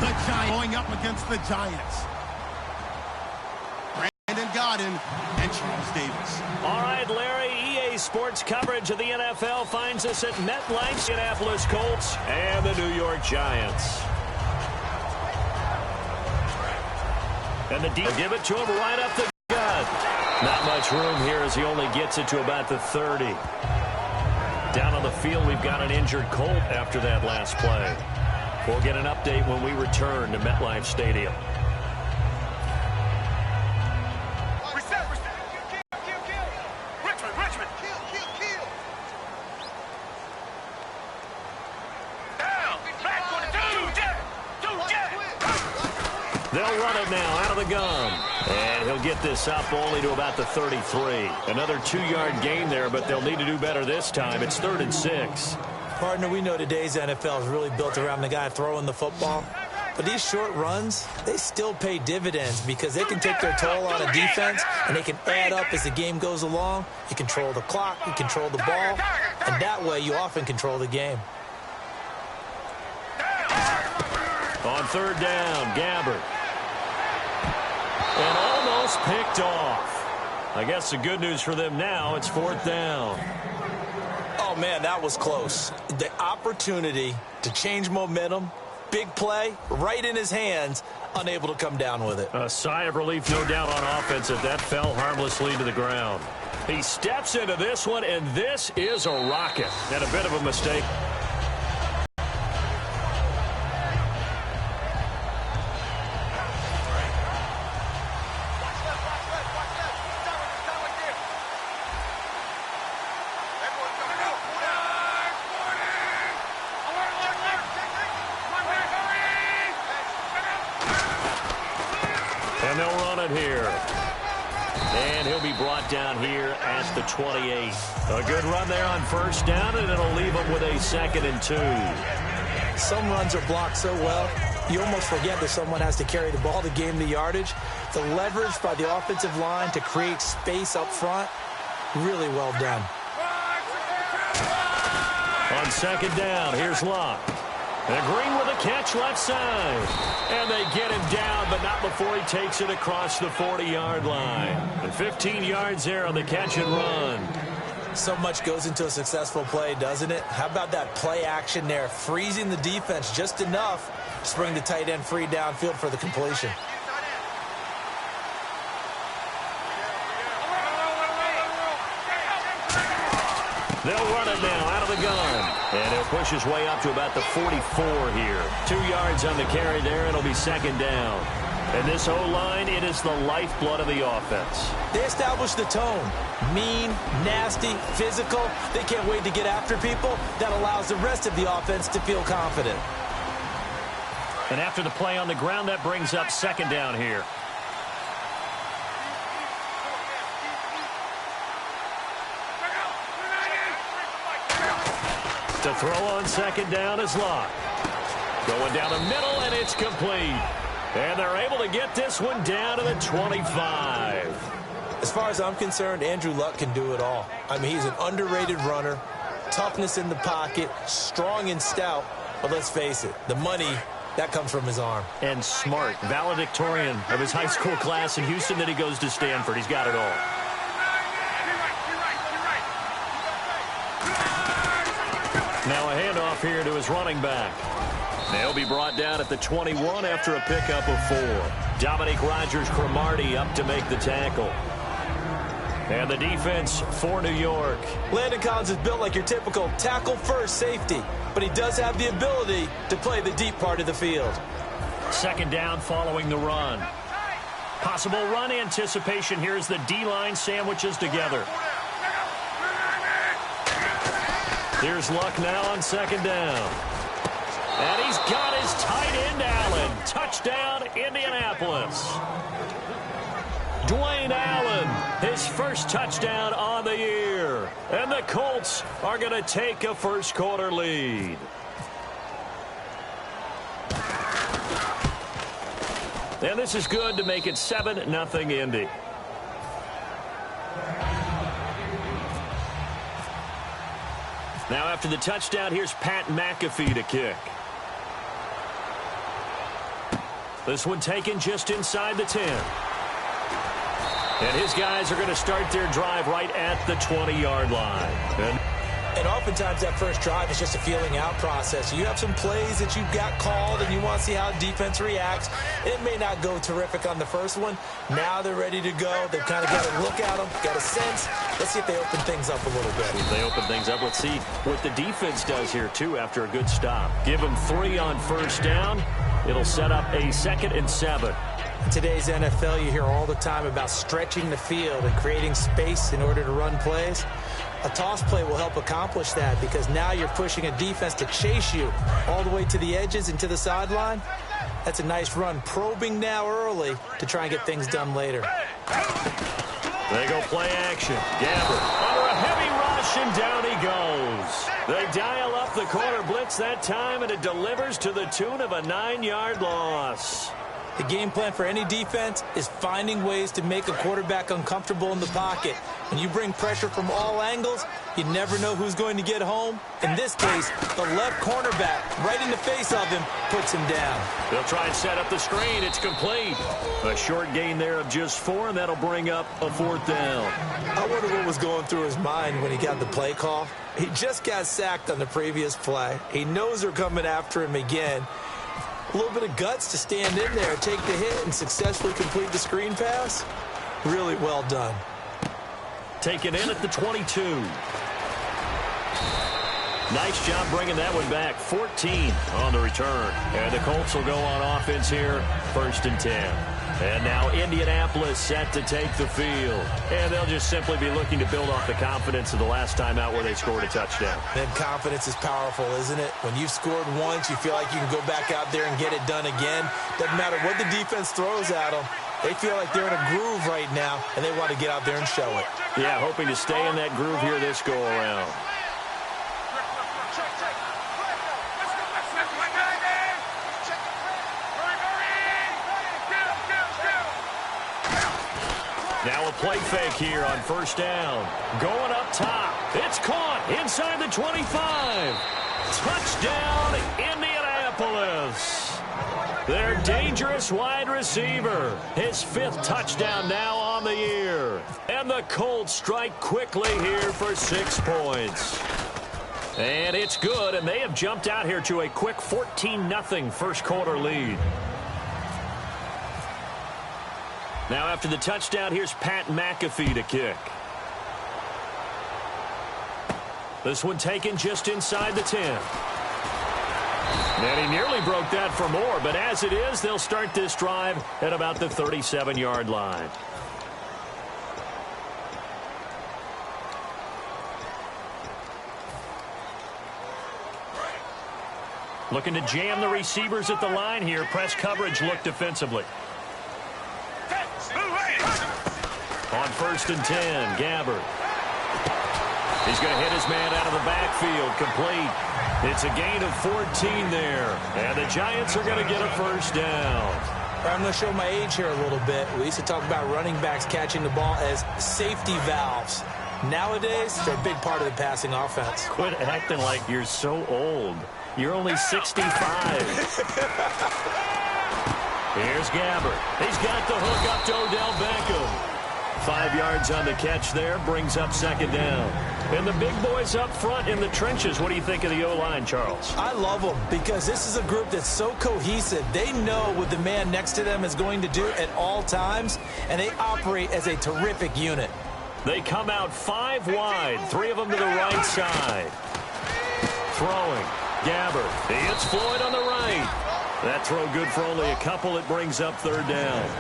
The Giants going up against the Giants. Brandon Godden and Charles Davis. All right, Larry, EA Sports coverage of the NFL finds us at MetLife, Indianapolis Colts, and the New York Giants. And the deep give it to him right up the gut. Not much room here as he only gets it to about the 30. Down on the field, we've got an injured Colt after that last play. We'll get an update when we return to MetLife Stadium. They'll run it now out of the gun. And he'll get this up only to about the 33. Another 2-yard gain there, but they'll need to do better this time. It's 3rd and 6. Partner, we know today's NFL is really built around the guy throwing the football. But these short runs, they still pay dividends because they can take their toll on a defense and they can add up as the game goes along. You control the clock, you control the ball, and that way you often control the game. On 3rd down, Gabbert. And almost picked off. I guess the good news for them now, it's 4th down. Oh, man, that was close. The opportunity to change momentum, big play, right in his hands, unable to come down with it. A sigh of relief, no doubt, on offense if that fell harmlessly to the ground. He steps into this one, and this is a rocket. And a bit of a mistake. And they'll run it here. And he'll be brought down here at the 28. A good run there on 1st down, and it'll leave him with a 2nd and 2. Some runs are blocked so well, you almost forget that someone has to carry the ball to gain the yardage. The leverage by the offensive line to create space up front, really well done. On 2nd down, here's Locke. And Green with a catch left side. And they get him down, but not before he takes it across the 40-yard line. And 15 yards there on the catch and run. So much goes into a successful play, doesn't it? How about that play action there? Freezing the defense just enough to bring the tight end free downfield for the completion. They'll run it now out of the gun. And he'll push his way up to about the 44 here. 2 yards on the carry there. It'll be 2nd down. And this O-line, it is the lifeblood of the offense. They establish the tone. Mean, nasty, physical. They can't wait to get after people. That allows the rest of the offense to feel confident. And after the play on the ground, that brings up 2nd down here. To throw on 2nd down is Locke. Going down the middle, and it's complete. And they're able to get this one down to the 25. As far as I'm concerned, Andrew Luck can do it all. I mean, he's an underrated runner, toughness in the pocket, strong and stout. But let's face it, the money, that comes from his arm. And smart, valedictorian of his high school class in Houston. Then he goes to Stanford. He's got it all. Now a handoff here to his running back. They'll be brought down at the 21 after a pickup of 4. Dominique Rodgers-Cromartie up to make the tackle. And the defense for New York. Landon Collins is built like your typical tackle-first safety, but he does have the ability to play the deep part of the field. 2nd down following the run. Possible run anticipation. Here's the D-line sandwiches together. Here's Luck now on 2nd down. And he's got his tight end, Allen. Touchdown, Indianapolis. Dwayne Allen, his first touchdown on the year. And the Colts are going to take a first-quarter lead. And this is good to make it 7-0 Indy. Now after the touchdown, here's Pat McAfee to kick. This one taken just inside the 10. And his guys are going to start their drive right at the 20-yard line. And oftentimes that first drive is just a feeling out process. You have some plays that you've got called and you want to see how defense reacts. It may not go terrific on the first one. Now they're ready to go. They've kind of got a look at them, got a sense. Let's see if they open things up a little bit. If they open things up, let's see what the defense does here, too, after a good stop. Give them 3 on first down. It'll set up a 2nd and 7. In today's NFL, you hear all the time about stretching the field and creating space in order to run plays. A toss play will help accomplish that because now you're pushing a defense to chase you all the way to the edges and to the sideline. That's a nice run, probing now early to try and get things done later. They go play action. Gabbert under a heavy rush, and down he goes. They dial up the corner blitz that time, and it delivers to the tune of a 9-yard loss. The game plan for any defense is finding ways to make a quarterback uncomfortable in the pocket. When you bring pressure from all angles, you never know who's going to get home. In this case, the left cornerback, right in the face of him, puts him down. They'll try and set up the screen. It's complete. A short gain there of just 4, and that'll bring up a 4th down. I wonder what was going through his mind when he got the play call. He just got sacked on the previous play. He knows they're coming after him again. A little bit of guts to stand in there, take the hit, and successfully complete the screen pass. Really well done. Taken in at the 22. Nice job bringing that one back. 14 on the return. And the Colts will go on offense here, 1st and 10. And now Indianapolis set to take the field. And they'll just simply be looking to build off the confidence of the last time out where they scored a touchdown. And confidence is powerful, isn't it? When you've scored once, you feel like you can go back out there and get it done again. Doesn't matter what the defense throws at them. They feel like they're in a groove right now, and they want to get out there and show it. Yeah, hoping to stay in that groove here this go-around. Now a play fake here on first down. Going up top. It's caught inside the 25. Touchdown, Indianapolis. Their dangerous wide receiver. His 5th touchdown now on the year. And the Colts strike quickly here for 6 points. And it's good, and they have jumped out here to a quick 14-0 first quarter lead. Now after the touchdown, here's Pat McAfee to kick. This one taken just inside the 10. And he nearly broke that for more, but as it is, they'll start this drive at about the 37-yard line. Looking to jam the receivers at the line here. Press coverage look defensively. On 1st and 10, Gabbert. He's going to hit his man out of the backfield. Complete. It's a gain of 14 there. And the Giants are going to get a first down. I'm going to show my age here a little bit. We used to talk about running backs catching the ball as safety valves. Nowadays, they're a big part of the passing offense. Quit acting like you're so old. You're only 65. Here's Gabbert. He's got the hook up to Odell Beckham. 5 yards on the catch there, brings up 2nd down. And the big boys up front in the trenches. What do you think of the O-line, Charles? I love them because this is a group that's so cohesive. They know what the man next to them is going to do at all times, and they operate as a terrific unit. They come out 5 wide, 3 of them to the right side. Throwing. Gabbert. He hits Floyd on the right. That throw good for only a couple. It brings up 3rd down.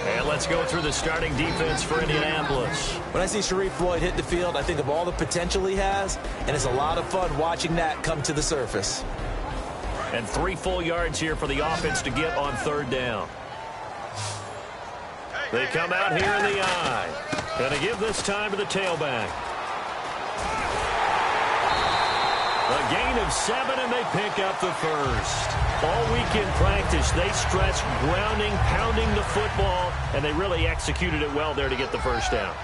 And let's go through the starting defense for Indianapolis. When I see Sharif Floyd hit the field, I think of all the potential he has, and it's a lot of fun watching that come to the surface. And 3 full yards here for the offense to get on 3rd down. They come out here in the eye. And they give this time to the tailback. A gain of 7, and they pick up the first. All week in practice, they stressed grounding, pounding the football, and they really executed it well there to get the first down.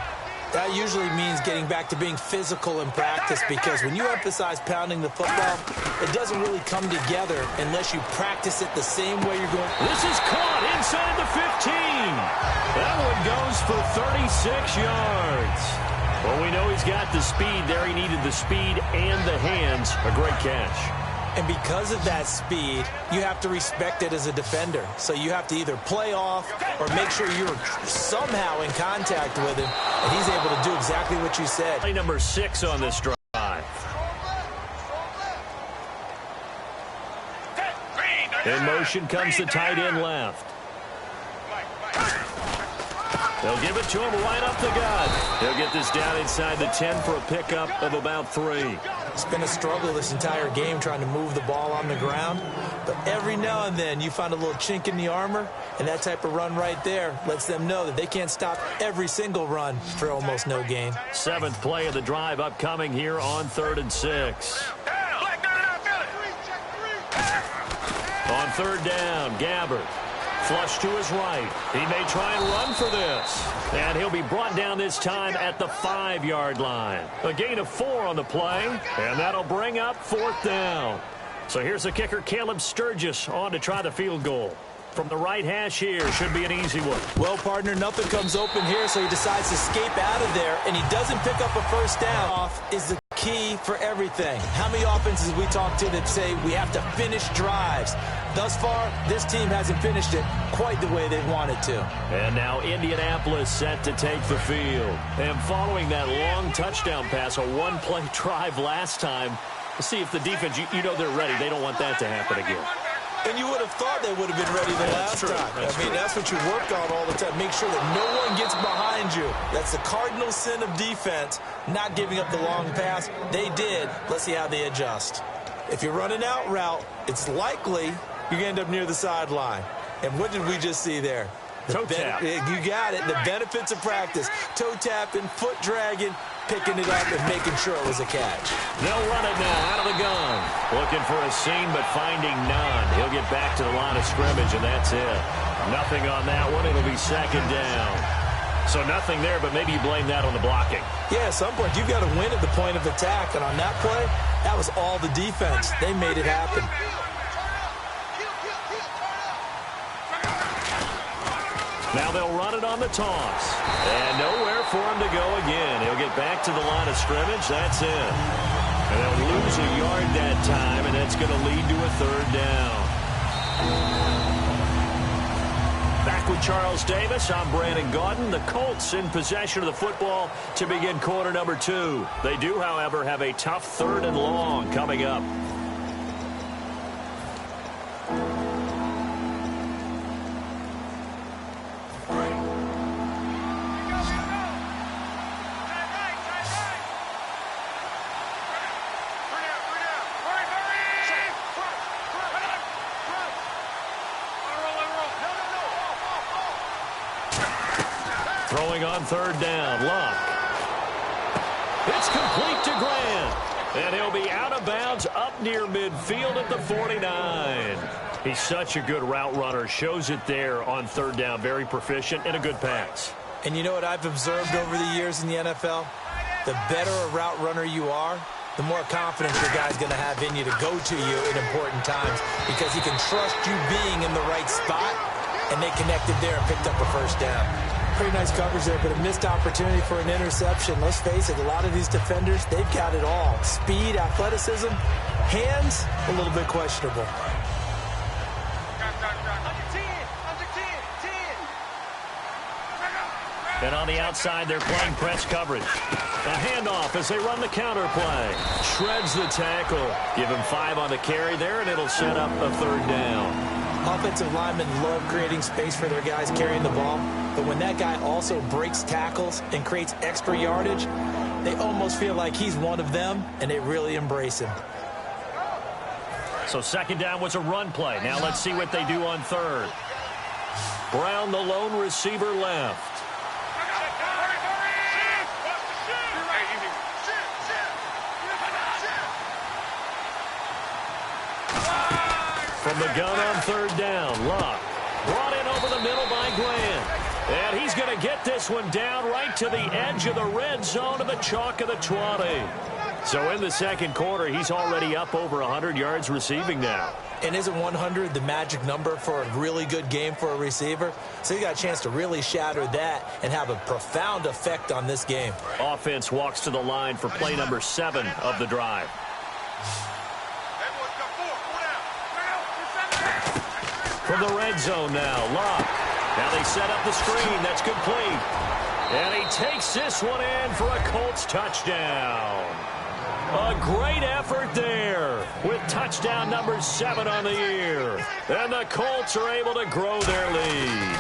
That usually means getting back to being physical in practice, because when you emphasize pounding the football, it doesn't really come together unless you practice it the same way you're going. This is caught inside the 15. That one goes for 36 yards. Well, we know he's got the speed there. He needed the speed and the hands. A great catch. And because of that speed, you have to respect it as a defender. So you have to either play off or make sure you're somehow in contact with him, and he's able to do exactly what you said. Play number 6 on this drive. In motion comes the tight end left. They'll give it to him right up the gut. He'll get this down inside the 10 for a pickup of about 3. It's been a struggle this entire game trying to move the ball on the ground. But every now and then you find a little chink in the armor, and that type of run right there lets them know that they can't stop every single run for almost no gain. 7th play of the drive upcoming here on 3rd and 6. On 3rd down, Gabbard. Flush to his right. He may try and run for this. And he'll be brought down this time at the 5-yard line. A gain of 4 on the play, and that'll bring up 4th down. So here's the kicker, Caleb Sturgis, on to try the field goal. From the right hash here, should be an easy one. Well, partner, nothing comes open here, so he decides to escape out of there, and he doesn't pick up a first down. Off is the key for everything. How many offenses we talk to that say we have to finish drives? Thus far, this team hasn't finished it quite the way they wanted to. And now Indianapolis set to take the field. And following that long touchdown pass, a one-play drive last time, let's see if the defense, you know they're ready. They don't want that to happen again. And you would have thought they would have been ready the last time. That's what you work on all the time. Make sure that no one gets behind you. That's the cardinal sin of defense, not giving up the long pass. They did. Let's see how they adjust. If you're running out route, it's likely you're going to end up near the sideline. And what did we just see there? Toe tap. You got it. The benefits of practice. Toe tapping, foot dragging, picking it up and making sure it was a catch. They'll run it now out of the gun. Looking for a seam, but finding none. He'll get back to the line of scrimmage, and that's it. Nothing on that one. It'll be 2nd down. So nothing there, but maybe you blame that on the blocking. Yeah, at some point, you've got to win at the point of attack. And on that play, that was all the defense. They made it happen. Now they'll run it on the toss. And nowhere for him to go again. He'll get back to the line of scrimmage. That's it. And they'll lose a yard that time, and that's going to lead to a 3rd down. Back with Charles Davis, I'm Brandon Gaudin. The Colts in possession of the football to begin quarter number 2. They do, however, have a tough 3rd and long coming up. Throwing on 3rd down, Luck. It's complete to Grant. And he'll be out of bounds up near midfield at the 49. He's such a good route runner. Shows it there on 3rd down. Very proficient and a good pass. And you know what I've observed over the years in the NFL? The better a route runner you are, the more confidence your guy's going to have in you to go to you in important times, because he can trust you being in the right spot, and they connected there and picked up a first down. Pretty nice coverage there, but a missed opportunity for an interception. Let's face it, a lot of these defenders, they've got it all. Speed, athleticism, hands, a little bit questionable. And on the outside, they're playing press coverage. A handoff as they run the counter play. Shreds the tackle. Give him 5 on the carry there, and it'll set up a 3rd down. Offensive linemen love creating space for their guys carrying the ball, but when that guy also breaks tackles and creates extra yardage, they almost feel like he's one of them, and they really embrace him. So 2nd down was a run play. Now let's see what they do on 3rd. Brown, the lone receiver, left. From the gun on 3rd down, Luck. Brought in over the middle by Grant. And he's going to get this one down right to the edge of the red zone of the chalk of the 20. So in the second quarter, he's already up over 100 yards receiving now. And isn't 100 the magic number for a really good game for a receiver? So you got a chance to really shatter that and have a profound effect on this game. Offense walks to the line for play number 7 of the drive. From the red zone now, Locke. Now they set up the screen. That's complete. And he takes this one in for a Colts touchdown. A great effort there with touchdown number 7 on the year. And the Colts are able to grow their lead.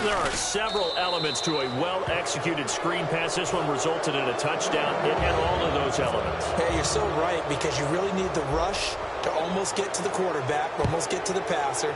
There are several elements to a well-executed screen pass. This one resulted in a touchdown. It had all of those elements. Yeah, you're so right, because you really need the rush to almost get to the quarterback, almost get to the passer.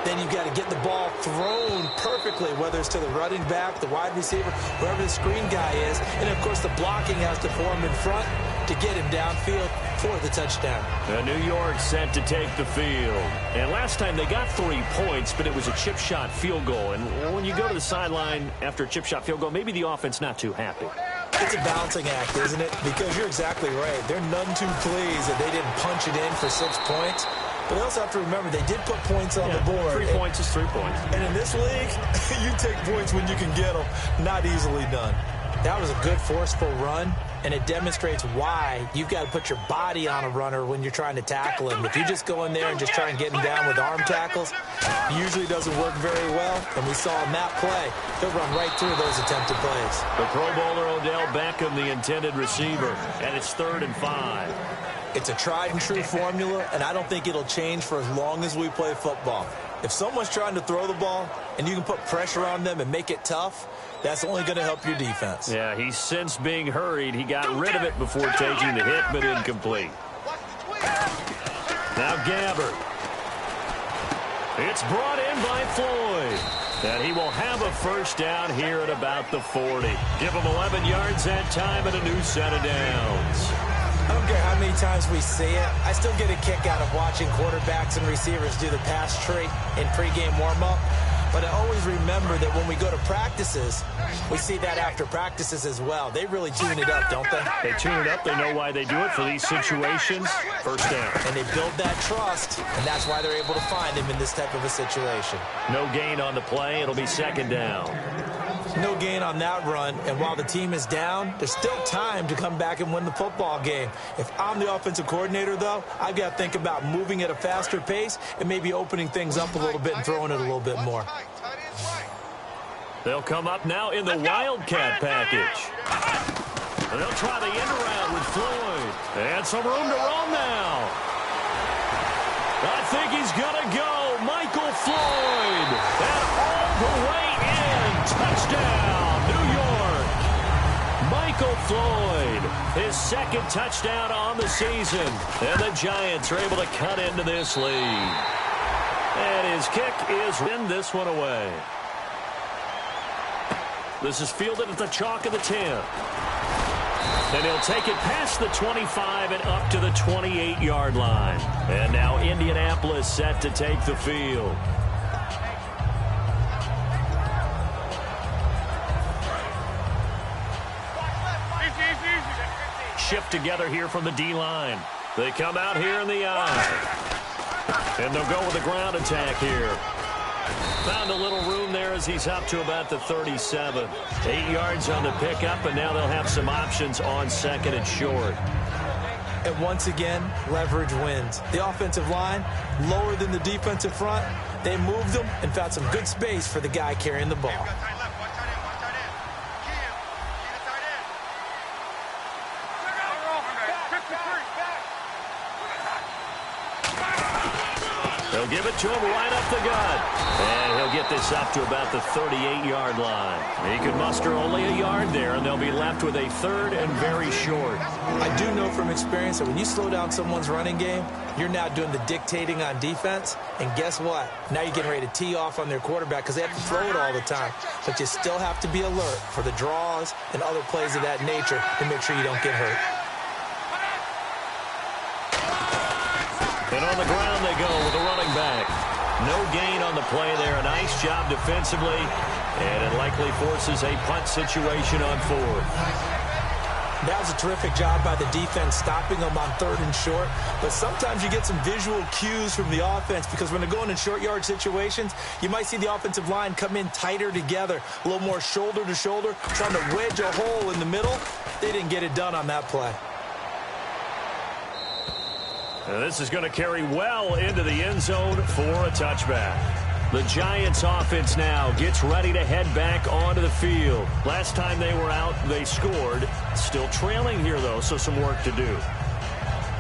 Then you've got to get the ball thrown perfectly, whether it's to the running back, the wide receiver, wherever the screen guy is. And, of course, the blocking has to form in front to get him downfield for the touchdown. New York set to take the field. And last time they got 3 points, but it was a chip shot field goal. And when you go to the sideline after a chip shot field goal, maybe the offense not too happy. It's a balancing act, isn't it? Because you're exactly right. They're none too pleased that they didn't punch it in for 6 points. But they also have to remember they did put points on the board. 3 points is 3 points. And in this league, you take points when you can get them. Not easily done. That was a good, forceful run, and it demonstrates why you've got to put your body on a runner when you're trying to tackle him. If you just go in there and just try and get him down with arm tackles, usually doesn't work very well. And we saw in that play, he'll run right through those attempted plays. The Pro Bowler Odell Beckham, the intended receiver, and it's 3rd and 5. It's a tried-and-true formula, and I don't think it'll change for as long as we play football. If someone's trying to throw the ball and you can put pressure on them and make it tough, that's only going to help your defense. Yeah, he's since being hurried. He got rid of it before taking the hit, but incomplete. Now Gabbert. It's brought in by Floyd. And he will have a first down here at about the 40. Give him 11 yards that time and a new set of downs. I don't care how many times we see it. I still get a kick out of watching quarterbacks and receivers do the pass tree in pregame warm-up. But I always remember that when we go to practices, we see that after practices as well. They really tune it up, don't they? They tune it up. They know why they do it for these situations. First down. And they build that trust, and that's why they're able to find him in this type of a situation. No gain on the play. It'll be 2nd down. No gain on that run, and while the team is down, there's still time to come back and win the football game. If I'm the offensive coordinator, though, I've got to think about moving at a faster pace and maybe opening things up a little bit and throwing it a little bit more. They'll come up now in the Wildcat package. And they'll try the end around with Floyd. And some room to run now. I think he's going to go. Michael Floyd. And all the way in. Touchdown, New York. Michael Floyd, his 2nd touchdown on the season. And the Giants are able to cut into this lead. And his kick is in this one away. This is fielded at the chalk of the 10. And he'll take it past the 25 and up to the 28-yard line. And now Indianapolis set to take the field. Shift together here from the D-line. They come out here in the eye. And they'll go with a ground attack here. Found a little room there as he's up to about the 37. 8 yards on the pickup, and now they'll have some options on 2nd and short. And once again, leverage wins. The offensive line, lower than the defensive front. They moved them and found some good space for the guy carrying the ball. They'll give it to him right up the gut. And he'll get this up to about the 38-yard line. He can muster only a yard there, and they'll be left with a 3rd and very short. I do know from experience that when you slow down someone's running game, you're now doing the dictating on defense. And guess what? Now you're getting ready to tee off on their quarterback because they have to throw it all the time. But you still have to be alert for the draws and other plays of that nature to make sure you don't get hurt. And on the ground they go with the running back. No gain on the play there. A nice job defensively. And it likely forces a punt situation on fourth. That was a terrific job by the defense stopping them on 3rd and short. But sometimes you get some visual cues from the offense because when they're going in short yard situations, you might see the offensive line come in tighter together, a little more shoulder to shoulder, trying to wedge a hole in the middle. They didn't get it done on that play. And this is going to carry well into the end zone for a touchback. The Giants offense now gets ready to head back onto the field. Last time they were out, they scored. Still trailing here, though, so some work to do.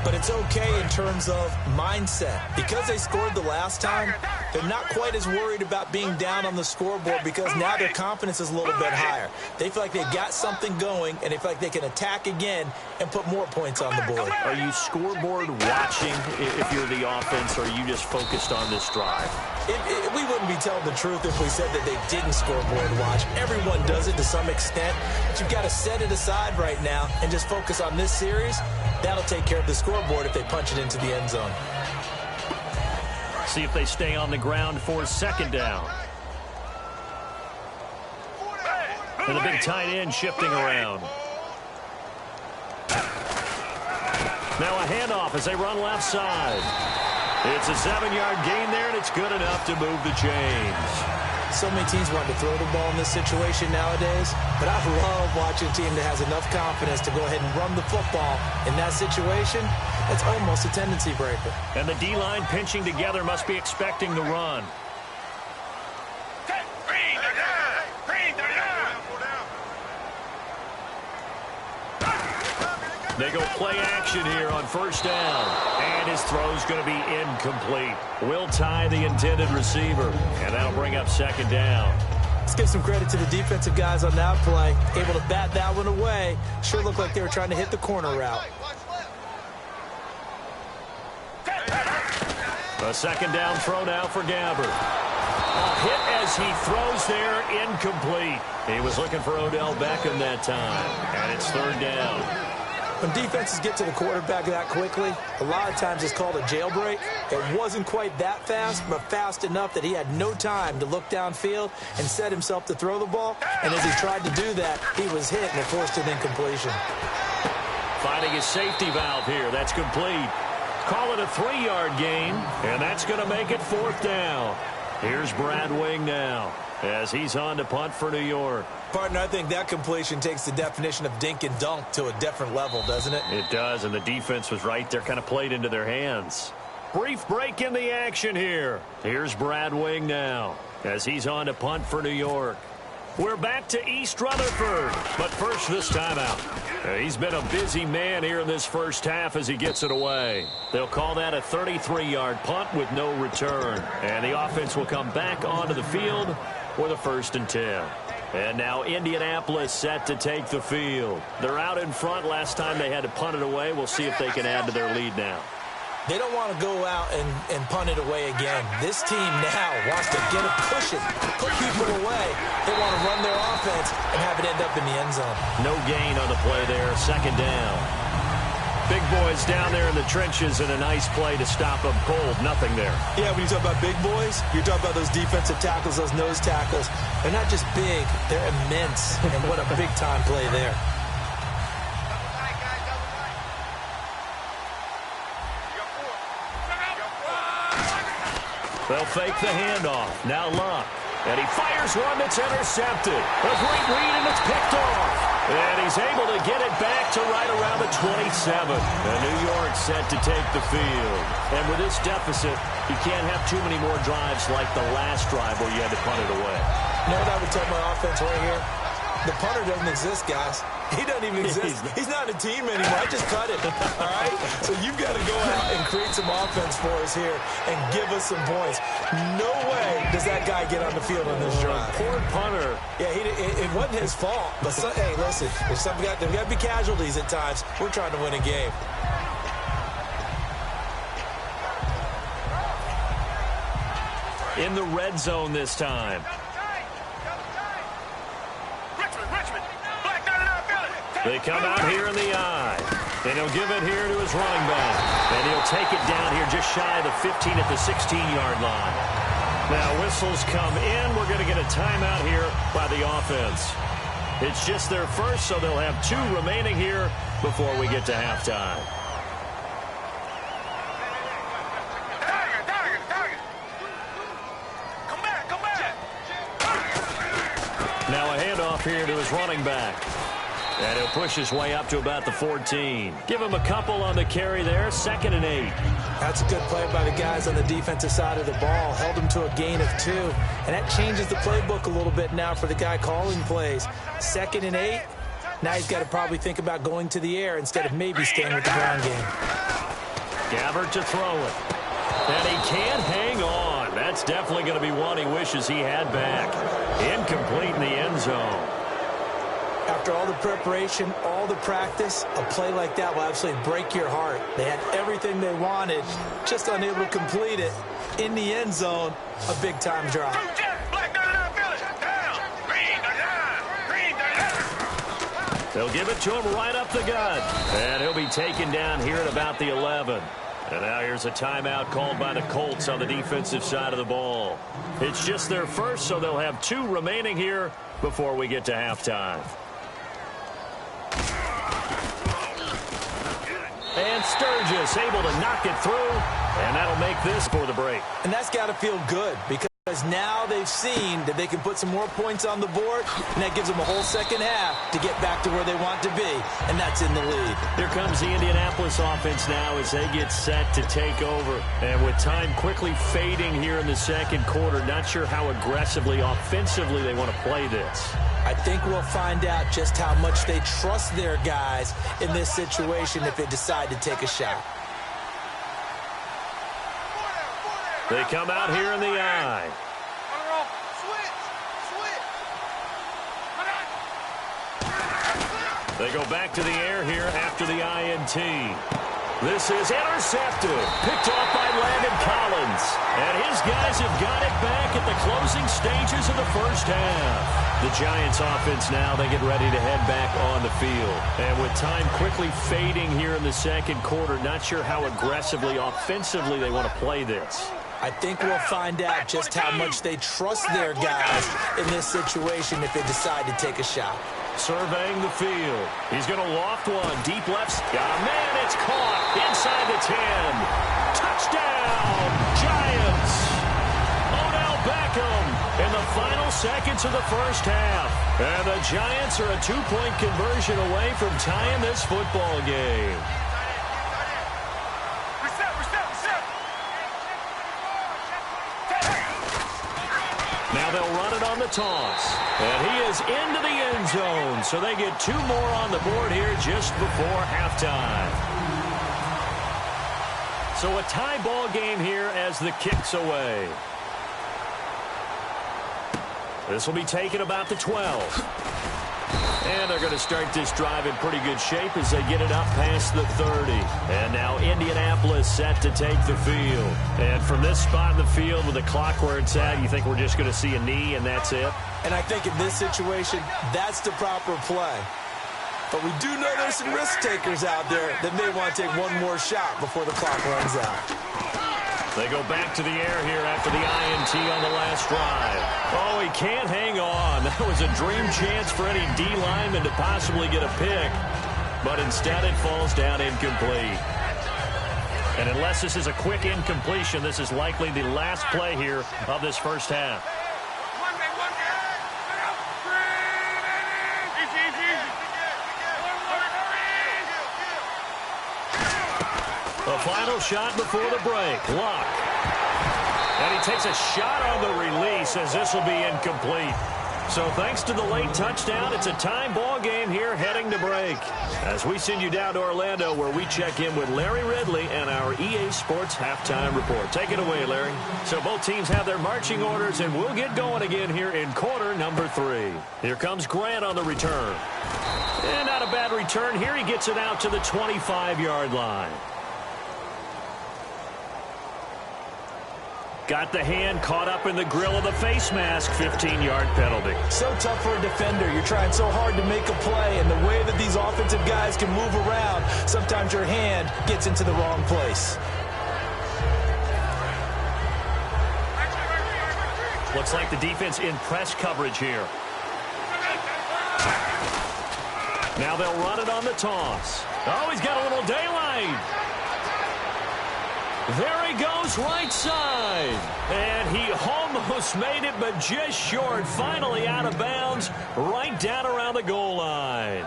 But it's okay in terms of mindset. Because they scored the last time, they're not quite as worried about being down on the scoreboard because now their confidence is a little bit higher. They feel like they got something going, and they feel like they can attack again and put more points on the board. Are you scoreboard watching if you're the offense, or are you just focused on this drive? We wouldn't be telling the truth if we said that they didn't scoreboard watch. Everyone does it to some extent, but you've got to set it aside right now and just focus on this series. That'll take care of the scoreboard if they punch it into the end zone. See if they stay on the ground for 2nd down. And the big tight end shifting around. Now a handoff as they run left side. It's a 7-yard gain there, and it's good enough to move the chains. So many teams want to throw the ball in this situation nowadays, but I love watching a team that has enough confidence to go ahead and run the football in that situation. It's almost a tendency breaker. And the D-line pinching together must be expecting the run. They go play action here on 1st down. And his throw's going to be incomplete. Will tie the intended receiver. And that'll bring up 2nd down. Let's give some credit to the defensive guys on that play. Able to bat that one away. Sure looked like they were trying to hit the corner route. A 2nd down throw now for Gabbert. A hit as he throws there, incomplete. He was looking for Odell Beckham that time. And it's 3rd down. When defenses get to the quarterback that quickly, a lot of times it's called a jailbreak. It wasn't quite that fast, but fast enough that he had no time to look downfield and set himself to throw the ball. And as he tried to do that, he was hit and it forced an incompletion. Finding his safety valve here. That's complete. Call it a 3-yard gain, and that's going to make it 4th down. Here's Brad Wing now as he's on to punt for New York. Partner, I think that completion takes the definition of dink and dunk to a different level, doesn't it? It does, and the defense was right there, kind of played into their hands. Brief break in the action here. Here's Brad Wing now as he's on to punt for New York. We're back to East Rutherford, but first this timeout. He's been a busy man here in this first half as he gets it away. They'll call that a 33-yard punt with no return. And the offense will come back onto the field with a 1st and 10. And now Indianapolis set to take the field. They're out in front. Last time they had to punt it away. We'll see if they can add to their lead now. They don't want to go out and punt it away again. This team now wants to get a cushion, put people away. They want to run their offense and have it end up in the end zone. No gain on the play there, 2nd down. Big boys down there in the trenches and a nice play to stop them cold. Nothing there. Yeah, when you talk about big boys, you're talking about those defensive tackles, those nose tackles. They're not just big, they're immense. And what a big-time play there. They'll fake the handoff. Now Luck. And he fires one that's intercepted. A great read, and it's picked off. And he's able to get it back to right around the 27. And New York set to take the field. And with this deficit, you can't have too many more drives like the last drive where you had to punt it away. You know what I would tell my offense right here? The punter doesn't exist, guys. He doesn't even exist. He's not a team anymore. I just cut it. All right? So you've got to go out and create some offense for us here and give us some points. No way does that guy get on the field on this drive. Poor punter. Yeah, it wasn't his fault. But, hey, listen, there's got to be casualties at times. We're trying to win a game. In the red zone this time. They come out here in the eye. And he'll give it here to his running back. And he'll take it down here just shy of the 15 at the 16-yard line. Now whistles come in. We're going to get a timeout here by the offense. It's just their first, so they'll have 2 remaining here before we get to halftime. Now a handoff here to his running back. And he'll push his way up to about the 14. Give him a couple on the carry there. 2nd and 8. That's a good play by the guys on the defensive side of the ball. Held him to a gain of 2. And that changes the playbook a little bit now for the guy calling plays. 2nd and 8. Now he's got to probably think about going to the air instead of maybe staying with the ground game. Gabbert to throw it. And he can't hang on. That's definitely going to be one he wishes he had back. Incomplete in the end zone. After all the preparation, all the practice, a play like that will absolutely break your heart. They had everything they wanted, just unable to complete it. In the end zone, a big-time drop. They'll give it to him right up the gut. And he'll be taken down here at about the 11. And now here's a timeout called by the Colts on the defensive side of the ball. It's just their first, so they'll have 2 remaining here before we get to halftime. And Sturgis able to knock it through, and that'll make this for the break. And that's got to feel good because now they've seen that they can put some more points on the board, and that gives them a whole second half to get back to where they want to be, and that's in the lead. Here comes the Indianapolis offense now as they get set to take over. And with time quickly fading here in the second quarter, not sure how aggressively, offensively they want to play this. I think we'll find out just how much they trust their guys in this situation if they decide to take a shot. They come out here in the eye. They go back to the air here after the INT. This is intercepted. Picked off by Landon Collins. And his guys have got it back at the closing stages of the first half. The Giants offense now, they get ready to head back on the field. And with time quickly fading here in the second quarter, not sure how aggressively, offensively they want to play this. I think we'll find out just how much they trust their guys in this situation if they decide to take a shot. Surveying the field. He's going to loft one. Deep left. Got a man. It's caught. Inside the 10. Touchdown. Giants. Odell Beckham in the final seconds of the first half. And the Giants are a 2-point conversion away from tying this football game. Now they'll run it on the toss. And he is into the end zone. So they get 2 more on the board here just before halftime. So a tie ball game here as the kick's away. This will be taken about the 12. And they're going to start this drive in pretty good shape as they get it up past the 30. And now Indianapolis set to take the field. And from this spot in the field with the clock where it's at, you think we're just going to see a knee and that's it? And I think in this situation, that's the proper play. But we do know there's some risk takers out there that may want to take one more shot before the clock runs out. They go back to the air here after the INT on the last drive. Oh, he can't hang on. That was a dream chance for any D lineman to possibly get a pick. But instead it falls down incomplete. And unless this is a quick incompletion, this is likely the last play here of this first half. The final shot before the break. Luck. And he takes a shot on the release as this will be incomplete. So thanks to the late touchdown, it's a time ball game here heading to break. As we send you down to Orlando where we check in with Larry Ridley and our EA Sports Halftime Report. Take it away, Larry. So both teams have their marching orders, and we'll get going again here in quarter number 3. Here comes Grant on the return. And not a bad return here. He gets it out to the 25-yard line. Got the hand caught up in the grill of the face mask. 15-yard penalty. So tough for a defender. You're trying so hard to make a play, and the way that these offensive guys can move around, sometimes your hand gets into the wrong place. Looks like the defense in press coverage here. Now they'll run it on the toss. Oh, he's got a little daylight. There he goes, right side. And he almost made it, but just short. Finally out of bounds, right down around the goal line.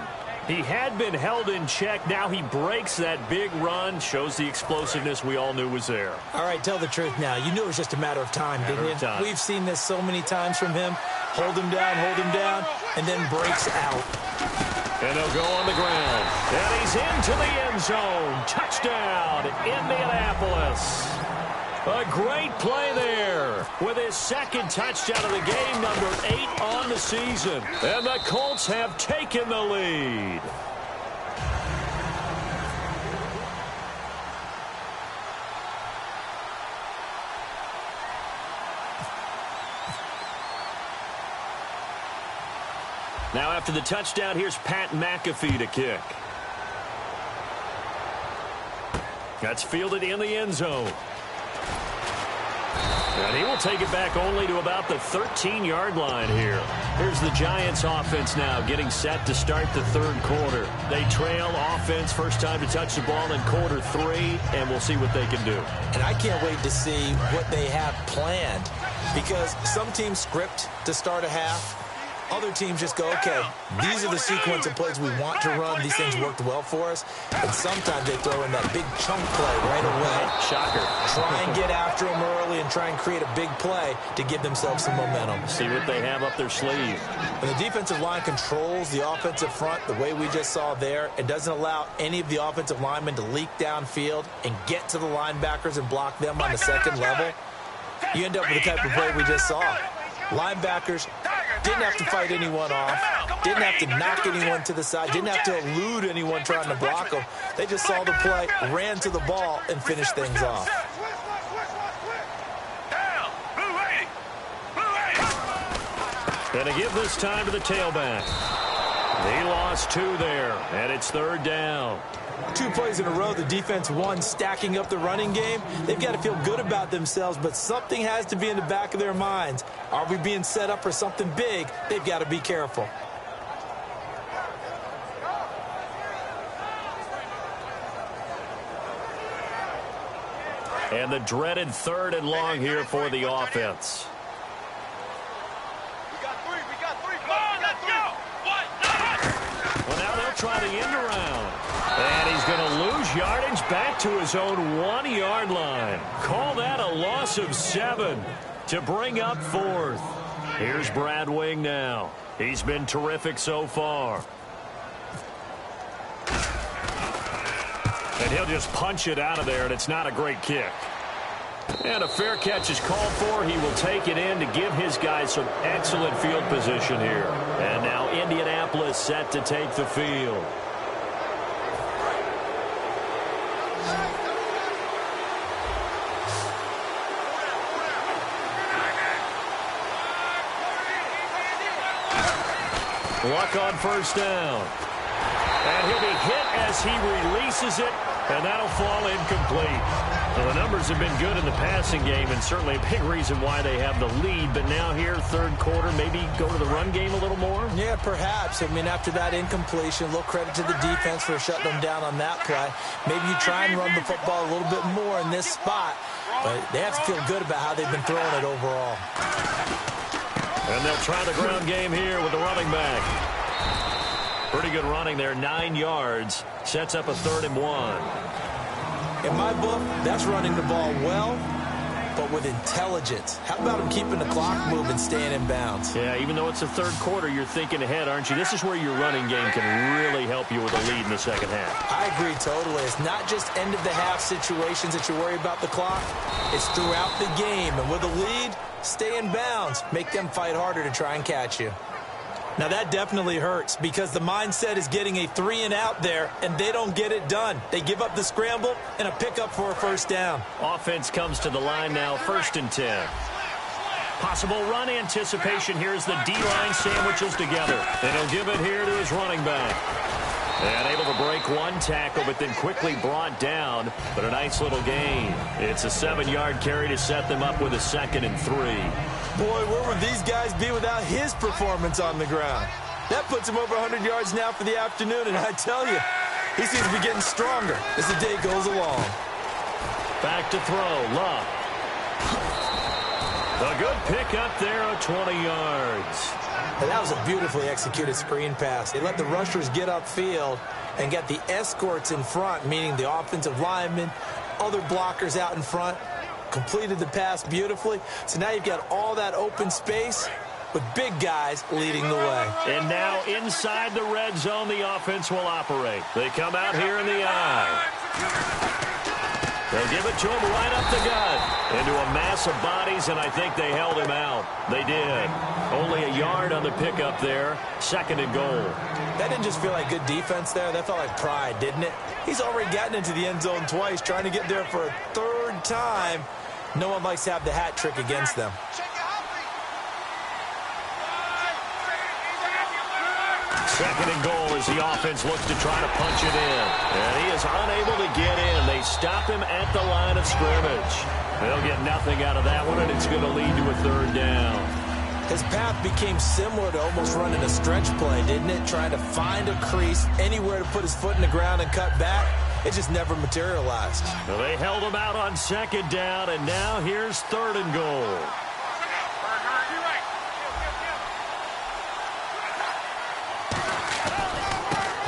He had been held in check. Now he breaks that big run. Shows the explosiveness we all knew was there. All right, tell the truth now. You knew it was just a matter of time, didn't you? We've seen this so many times from him. Hold him down, and then breaks out. And he'll go on the ground. And he's into the end zone. Touchdown, Indianapolis. A great play there with his second touchdown of the game, number 8 on the season. And the Colts have taken the lead. Now after the touchdown, here's Pat McAfee to kick. That's fielded in the end zone. And he will take it back only to about the 13-yard line here. Here's the Giants offense now getting set to start the third quarter. They trail offense, first time to touch the ball in quarter 3, and we'll see what they can do. And I can't wait to see what they have planned, because some teams script to start a half. Other teams just go, okay, these are the sequence of plays we want to run. These things worked well for us. And sometimes they throw in that big chunk play right away. Shocker. Try and get after them early and try and create a big play to give themselves some momentum. See what they have up their sleeve. When the defensive line controls the offensive front the way we just saw there, it doesn't allow any of the offensive linemen to leak downfield and get to the linebackers and block them on the second level. You end up with the type of play we just saw. Linebackers didn't have to fight anyone off, didn't have to knock anyone to the side, didn't have to elude anyone trying to block them. They just saw the play, ran to the ball, and finished things off. Gonna give this time to the tailback. He lost 2 there, and it's third down. 2 plays in a row, the defense won, stacking up the running game. They've got to feel good about themselves, but something has to be in the back of their minds. Are we being set up for something big? They've got to be careful. And the dreaded 3rd and long here for the offense. Well, now they'll try the end around. And he's going to lose yardage back to his own 1-yard line. Call that a loss of 7 to bring up 4th. Here's Brad Wing now. He's been terrific so far. And he'll just punch it out of there, and it's not a great kick. And a fair catch is called for. He will take it in to give his guys some excellent field position here. And now Indianapolis set to take the field. Luck on first down. And he'll be hit as he releases it, and that'll fall incomplete. Well, the numbers have been good in the passing game, and certainly a big reason why they have the lead. But now here, third quarter, maybe go to the run game a little more? Yeah, perhaps. I mean, after that incompletion, a little credit to the defense for shutting them down on that play. Maybe you try and run the football a little bit more in this spot, but they have to feel good about how they've been throwing it overall. And they'll try the ground game here with the running back. Pretty good running there, 9 yards. Sets up a 3rd and 1. In my book, that's running the ball well, but with intelligence. How about him keeping the clock moving, staying in bounds? Yeah, even though it's the third quarter, you're thinking ahead, aren't you? This is where your running game can really help you with a lead in the second half. I agree totally. It's not just end-of-the-half situations that you worry about the clock. It's throughout the game. And with a lead, stay in bounds. Make them fight harder to try and catch you. Now, that definitely hurts because the mindset is getting a 3-and-out there, and they don't get it done. They give up the scramble and a pickup for a first down. Offense comes to the line now, 1st and 10. Possible run anticipation. Here's the D-line sandwiches together. And he'll give it here to his running back. And able to break one tackle, but then quickly brought down. But a nice little gain. It's a 7-yard carry to set them up with a 2nd and 3. Boy, where would these guys be without his performance on the ground? That puts him over 100 yards now for the afternoon, and I tell you, he seems to be getting stronger as the day goes along. Back to throw, Luck. A good pick up there of 20 yards. And that was a beautifully executed screen pass. They let the rushers get upfield and get the escorts in front, meaning the offensive linemen, other blockers out in front, completed the pass beautifully. So now you've got all that open space with big guys leading the way. And now inside the red zone, the offense will operate. They come out here in the eye. They'll give it to him right up the gut. Into a mass of bodies, and I think they held him out. They did. Only a yard on the pickup there. 2nd and goal. That didn't just feel like good defense there. That felt like pride, didn't it? He's already gotten into the end zone twice, trying to get there for a 3rd time. No one likes to have the hat trick against them. 2nd and goal as the offense looks to try to punch it in. And he is unable to get in. They stop him at the line of scrimmage. They'll get nothing out of that one, and it's going to lead to a 3rd down. His path became similar to almost running a stretch play, didn't it? Trying to find a crease, anywhere to put his foot in the ground and cut back. It just never materialized. Well, they held him out on 2nd down, and now here's 3rd and goal.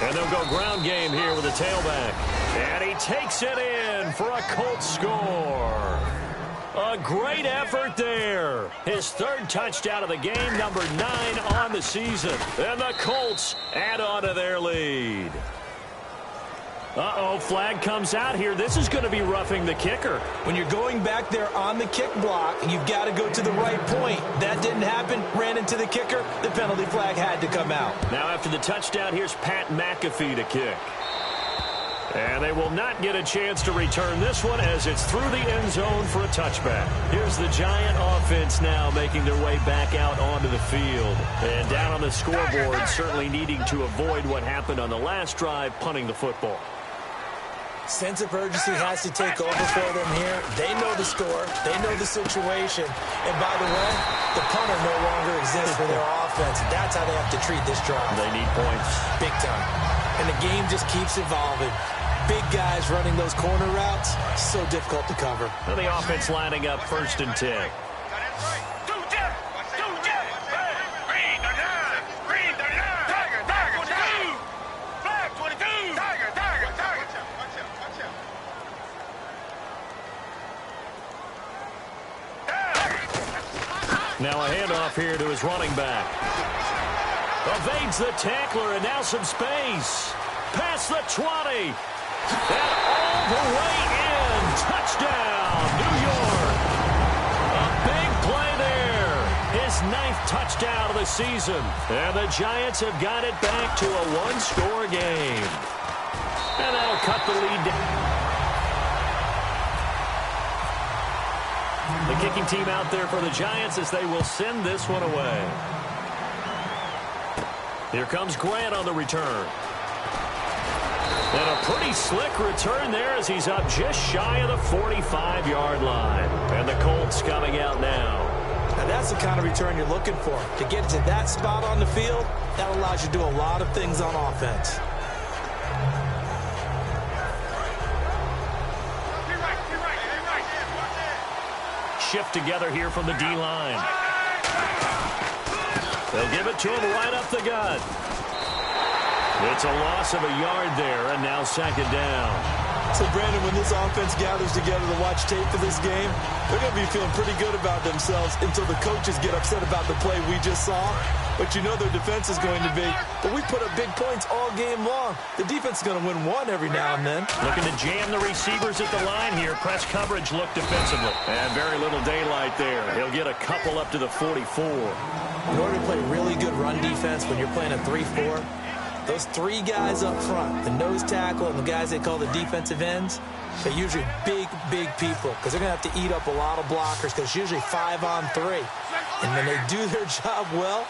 And they'll go ground game here with a tailback. And he takes it in for a Colts score. A great effort there. His 3rd touchdown of the game, number 9 on the season. And the Colts add on to their lead. Uh-oh, flag comes out here. This is going to be roughing the kicker. When you're going back there on the kick block, you've got to go to the right point. That didn't happen. Ran into the kicker. The penalty flag had to come out. Now after the touchdown, here's Pat McAfee to kick. And they will not get a chance to return this one as it's through the end zone for a touchback. Here's the Giant offense now making their way back out onto the field. And down on the scoreboard, certainly needing to avoid what happened on the last drive, punting the football. Sense of urgency has to take over for them here. They know the score. They know the situation. And by the way, the punter no longer exists for their offense. That's how they have to treat this drive. They need points. Big time. And the game just keeps evolving. Big guys running those corner routes, so difficult to cover. And the offense lining up 1st and 10. Now a handoff here to his running back. Evades the tackler, and now some space. Past the 20. And all the way in. Touchdown, New York. A big play there. His 9th touchdown of the season. And the Giants have got it back to a 1-score game. And that'll cut the lead down. The kicking team out there for the Giants as they will send this one away. Here comes Grant on the return. And a pretty slick return there as he's up just shy of the 45-yard line. And the Colts coming out now. Now that's the kind of return you're looking for. To get to that spot on the field, that allows you to do a lot of things on offense. Shift together here from the D-line. They'll give it to him right up the gut. It's a loss of a yard there, and now 2nd down. So, Brandon, when this offense gathers together to watch tape for this game, they're going to be feeling pretty good about themselves until the coaches get upset about the play we just saw. But you know their defense is going to be, but we put up big points all game long. The defense is going to win one every now and then. Looking to jam the receivers at the line here. Press coverage look defensively. And very little daylight there. He'll get a couple up to the 44. In order to play really good run defense when you're playing a 3-4, those 3 guys up front, the nose tackle and the guys they call the defensive ends, they're usually big, big people because they're going to have to eat up a lot of blockers because it's usually 5-on-3. And when they do their job well,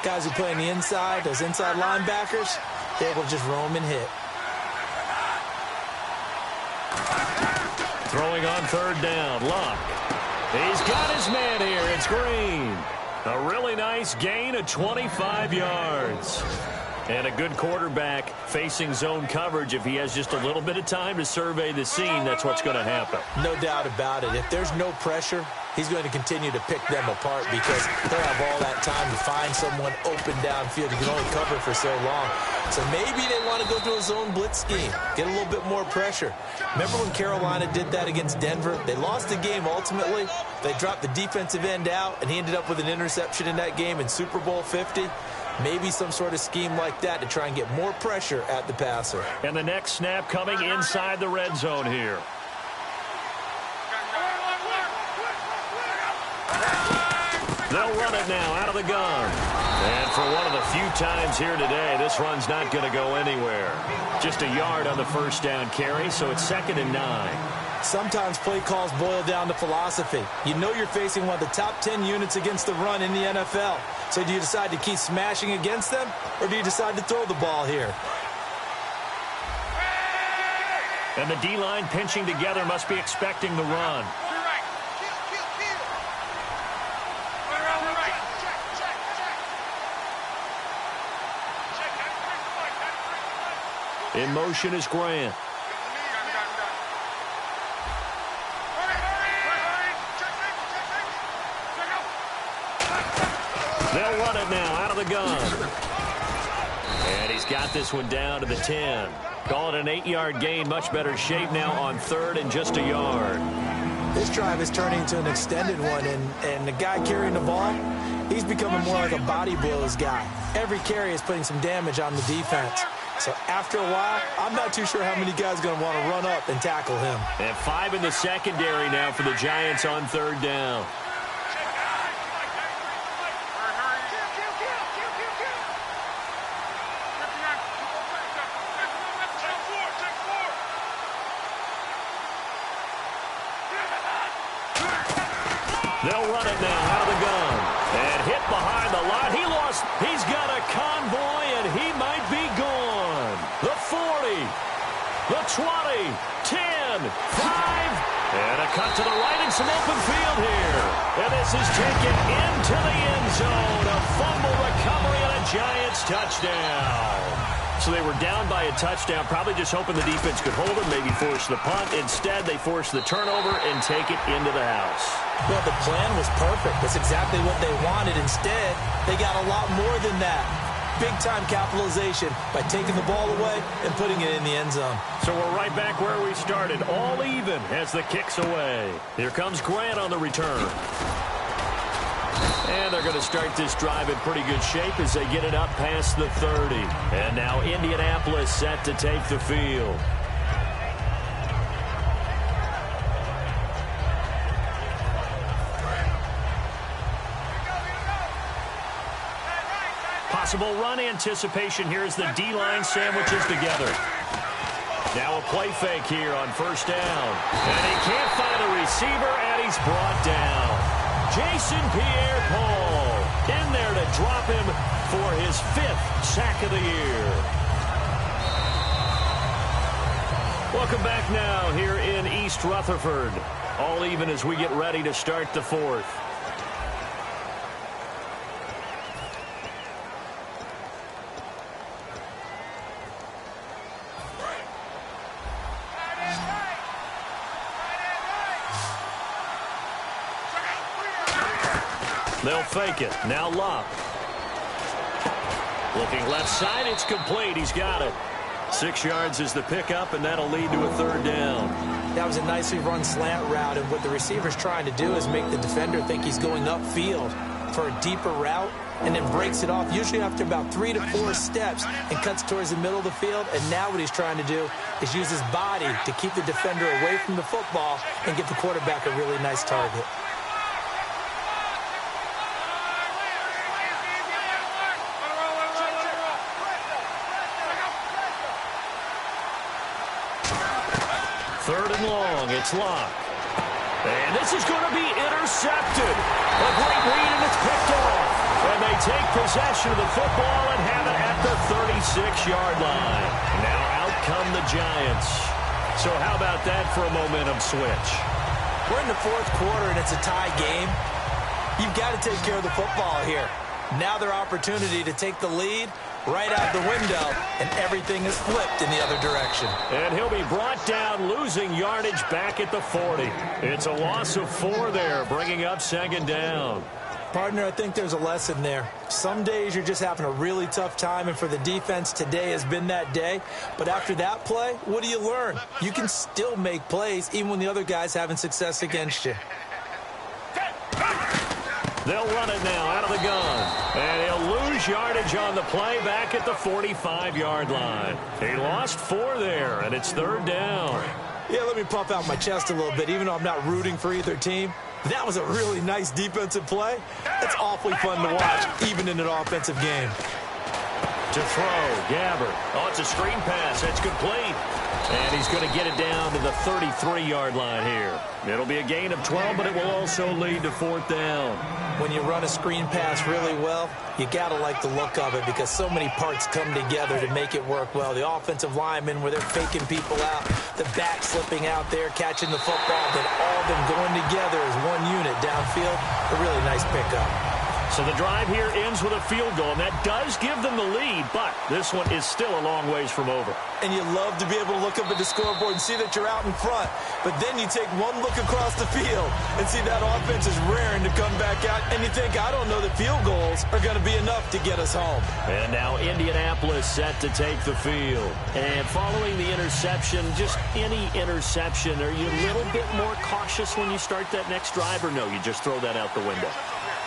guys who play on the inside, those inside linebackers, they're able to just roam and hit. Throwing on 3rd down, Luck. He's got his man here. It's Green. A really nice gain of 25 yards. And a good quarterback facing zone coverage. If he has just a little bit of time to survey the scene, that's what's going to happen. No doubt about it. If there's no pressure, he's going to continue to pick them apart because they'll have all that time to find someone open downfield. You can only cover for so long. So maybe they want to go to a zone blitz scheme, get a little bit more pressure. Remember when Carolina did that against Denver? They lost the game ultimately. They dropped the defensive end out, and he ended up with an interception in that game in Super Bowl 50. Maybe some sort of scheme like that to try and get more pressure at the passer. And the next snap coming inside the red zone here. They'll run it now out of the gun. And for one of the few times here today, this run's not going to go anywhere. Just a yard on the first down carry, so it's 2nd and 9. Sometimes play calls boil down to philosophy. You know you're facing one of the top 10 units against the run in the NFL. So do you decide to keep smashing against them, or do you decide to throw the ball here? And the D-line pinching together must be expecting the run. In motion is Grant. They'll run it now out of the gun. And he's got this one down to the 10. Call it an 8-yard gain. Much better shape now on 3rd and just a yard. This drive is turning into an extended one, and the guy carrying the ball, he's becoming more like a body blows guy. Every carry is putting some damage on the defense. So after a while, I'm not too sure how many guys are going to want to run up and tackle him. And 5 in the secondary now for the Giants on 3rd down. They'll run it now out of the gun. And hit behind the line. He's got a convoy, and he might be gone. The 40, the 20, 10, 5, and a cut to the right and some open field here. And this is taken into the end zone. A fumble recovery and a Giants touchdown. So they were down by a touchdown, probably just hoping the defense could hold it, maybe force the punt. Instead, they force the turnover and take it into the house. Well, the plan was perfect. That's exactly what they wanted. Instead, they got a lot more than that. Big-time capitalization by taking the ball away and putting it in the end zone. So we're right back where we started, all even as the kick's away. Here comes Grant on the return. And they're going to start this drive in pretty good shape as they get it up past the 30. And now Indianapolis set to take the field. Possible run anticipation here as the D-line sandwiches together. Now a play fake here on 1st down. And he can't find a receiver, and he's brought down. Jason Pierre-Paul in there to drop him for his 5th sack of the year. Welcome back now here in East Rutherford. All even as we get ready to start the 4th. They'll fake it. Now Locke. Looking left side. It's complete. He's got it. 6 yards is the pickup, and that'll lead to a 3rd down. That was a nicely run slant route, and what the receiver's trying to do is make the defender think he's going upfield for a deeper route, and then breaks it off, usually after about 3 to 4 steps, and cuts towards the middle of the field. And now what he's trying to do is use his body to keep the defender away from the football and give the quarterback a really nice target. Third and long, it's Locke. And this is going to be intercepted. A great read, and it's picked off. And they take possession of the football and have it at the 36-yard line. Now out come the Giants. So how about that for a momentum switch? We're in the fourth quarter, and it's a tie game. You've got to take care of the football here. Now their opportunity to take the lead right out the window, and everything is flipped in the other direction. And he'll be brought down, losing yardage back at the 40. It's a loss of 4 there, bringing up second down. Partner, I think there's a lesson there. Some days you're just having a really tough time, and for the defense, today has been that day. But after that play, what do you learn? You can still make plays even when the other guy's having success against you. They'll run it now out of the gun. And he'll lose yardage on the play back at the 45-yard line. He lost 4 there, and it's third down. Yeah, let me puff out my chest a little bit, even though I'm not rooting for either team. That was a really nice defensive play. It's awfully fun to watch, even in an offensive game. To throw, Gabbert. Oh, it's a screen pass. It's complete. And he's going to get it down to the 33-yard line here. It'll be a gain of 12, but it will also lead to fourth down. When you run a screen pass really well, you got to like the look of it because so many parts come together to make it work well. The offensive linemen, where they're faking people out, the back slipping out there, catching the football, then all of them going together as one unit downfield. A really nice pickup. So the drive here ends with a field goal, and that does give them the lead, but this one is still a long ways from over. And you love to be able to look up at the scoreboard and see that you're out in front, but then you take one look across the field and see that offense is raring to come back out, and you think, I don't know that field goals are going to be enough to get us home. And now Indianapolis set to take the field. And following the interception, just any interception, are you a little bit more cautious when you start that next drive, or no, you just throw that out the window?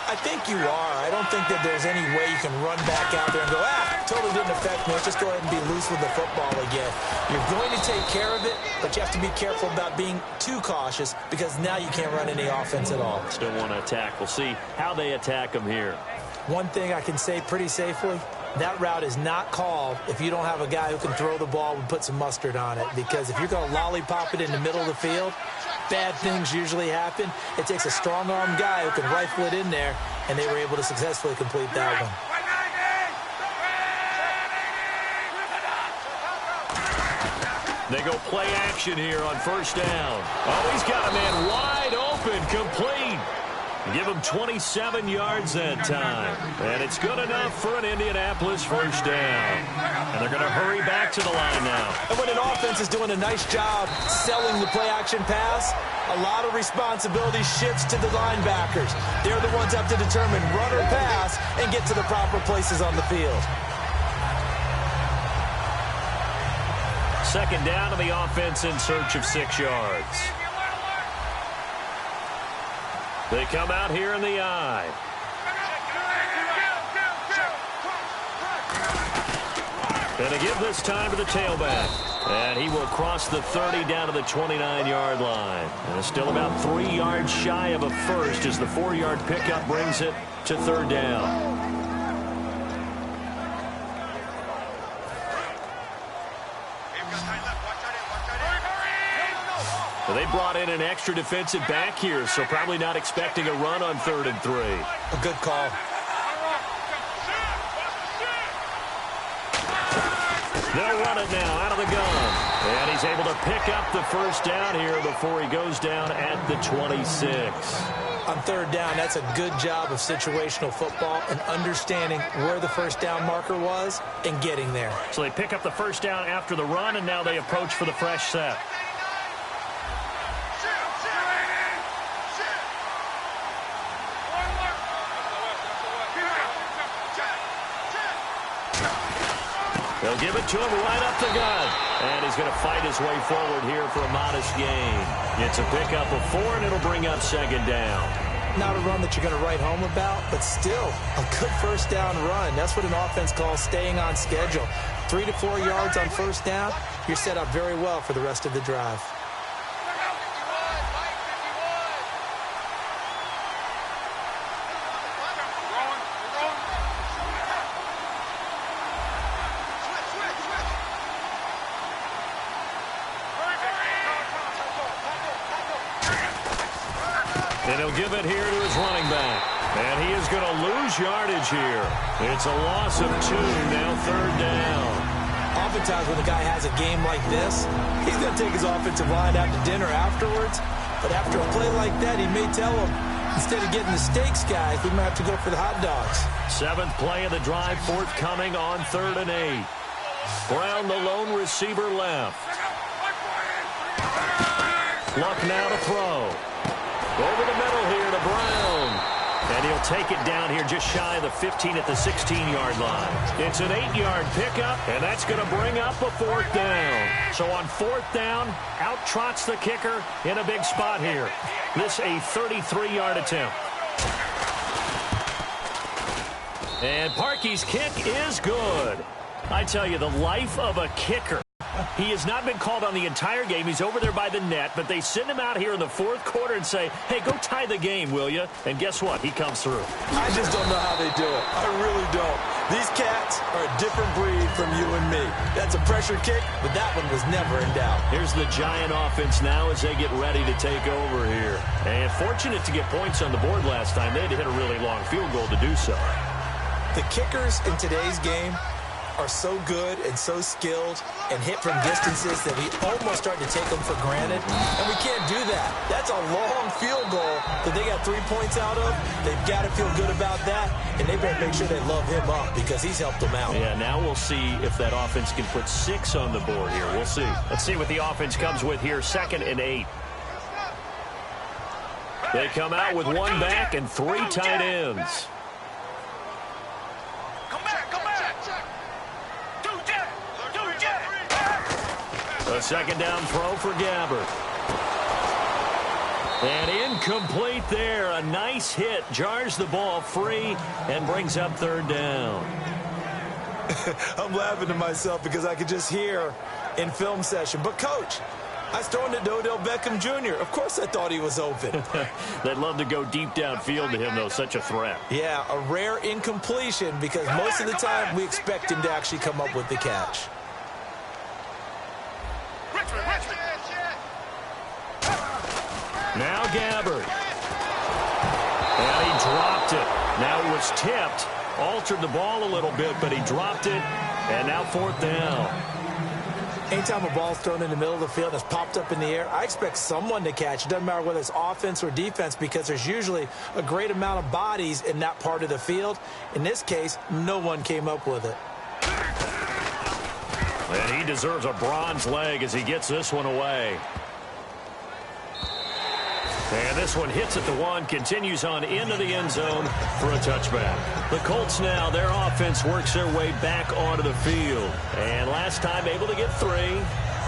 I think you are. I don't think that there's any way you can run back out there and go, totally didn't affect me. Let's just go ahead and be loose with the football again. You're going to take care of it, but you have to be careful about being too cautious because now you can't run any offense at all. Still want to attack. We'll see how they attack them here. One thing I can say pretty safely, that route is not called if you don't have a guy who can throw the ball and put some mustard on it. Because if you're going to lollipop it in the middle of the field, bad things usually happen. It takes a strong-arm guy who can rifle it in there, and they were able to successfully complete that one. They go play action here on first down. Oh, he's got a man wide open, complete. Give him 27 yards that time. And it's good enough for an Indianapolis first down. And they're going to hurry back to the line now. And when an offense is doing a nice job selling the play-action pass, a lot of responsibility shifts to the linebackers. They're the ones that have to determine run or pass and get to the proper places on the field. Second down to the offense in search of 6 yards. They come out here in the eye. And they give this time to the tailback. And he will cross the 30 down to the 29-yard line. And it's still about 3 yards shy of a first as the 4-yard pickup brings it to third down. Well, they brought in an extra defensive back here, so probably not expecting a run on 3rd and 3. A good call. They'll run it now out of the gun. And he's able to pick up the first down here before he goes down at the 26. On third down, that's a good job of situational football and understanding where the first down marker was and getting there. So they pick up the first down after the run, and now they approach for the fresh set. They'll give it to him right up the gut. And he's going to fight his way forward here for a modest gain. It's a pickup of 4, and it'll bring up second down. Not a run that you're going to write home about, but still a good first down run. That's what an offense calls staying on schedule. 3 to 4 yards on first down, you're set up very well for the rest of the drive. And he'll give it here to his running back. And he is going to lose yardage here. It's a loss of 2, now third down. Oftentimes when a guy has a game like this, he's going to take his offensive line out to dinner afterwards. But after a play like that, he may tell them, instead of getting the steaks, guys, we might have to go for the hot dogs. 7th play of the drive, forthcoming on 3rd and 8. Brown, the lone receiver, left. Luck now to throw. Over the middle here to Brown. And he'll take it down here just shy of the 15 at the 16-yard line. It's an 8-yard pickup, and that's going to bring up a 4th down. So on 4th down, out trots the kicker in a big spot here. This a 33-yard attempt. And Parkey's kick is good. I tell you, the life of a kicker. He has not been called on the entire game. He's over there by the net, but they send him out here in the 4th quarter and say, hey, go tie the game, will you? And guess what? He comes through. I just don't know how they do it. I really don't. These cats are a different breed from you and me. That's a pressure kick, but that one was never in doubt. Here's the Giant offense now as they get ready to take over here. And fortunate to get points on the board last time. They had to hit a really long field goal to do so. The kickers in today's game are so good and so skilled and hit from distances that we almost start to take them for granted. And we can't do that. That's a long field goal that they got 3 points out of. They've got to feel good about that, and they better make sure they love him up because he's helped them out. Yeah, now we'll see if that offense can put 6 on the board here. We'll see. Let's see what the offense comes with here. 2nd and 8. They come out with 1 back and 3 tight ends. A 2nd down throw for Gabbert. And incomplete there. A nice hit. Jars the ball free and brings up 3rd down. I'm laughing to myself because I could just hear in film session. But, Coach, I was throwing to Odell Beckham Jr. Of course I thought he was open. They'd love to go deep downfield to him, though. Such a threat. Yeah, a rare incompletion because most of the time we expect him to actually come up with the catch. Now Gabbert. And he dropped it. Now it was tipped. Altered the ball a little bit, but he dropped it. And now 4th down. Anytime a ball's thrown in the middle of the field and it's popped up in the air, I expect someone to catch. It doesn't matter whether it's offense or defense because there's usually a great amount of bodies in that part of the field. In this case, no one came up with it. And he deserves a bronze leg as he gets this one away. And this one hits at the 1, continues on into the end zone for a touchback. The Colts now, their offense works their way back onto the field. And last time able to get 3.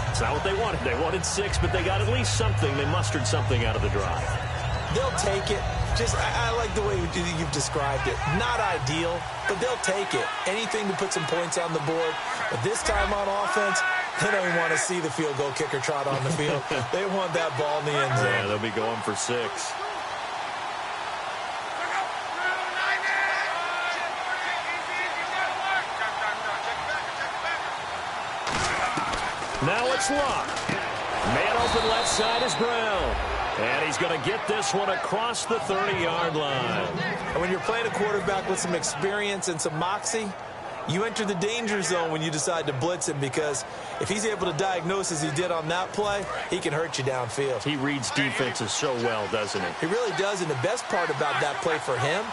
It's not what they wanted. They wanted 6, but they got at least something. They mustered something out of the drive. They'll take it. I like the way you've described it. Not ideal, but they'll take it. Anything to put some points on the board. But this time on offense, they don't even want to see the field goal kicker trot on the field. They want that ball in the end zone. Yeah, they'll be going for 6. Now it's Luck. Man open left side is Brown. And he's going to get this one across the 30-yard line. And when you're playing a quarterback with some experience and some moxie, you enter the danger zone when you decide to blitz him because if he's able to diagnose as he did on that play, he can hurt you downfield. He reads defenses so well, doesn't he? He really does, and the best part about that play for him,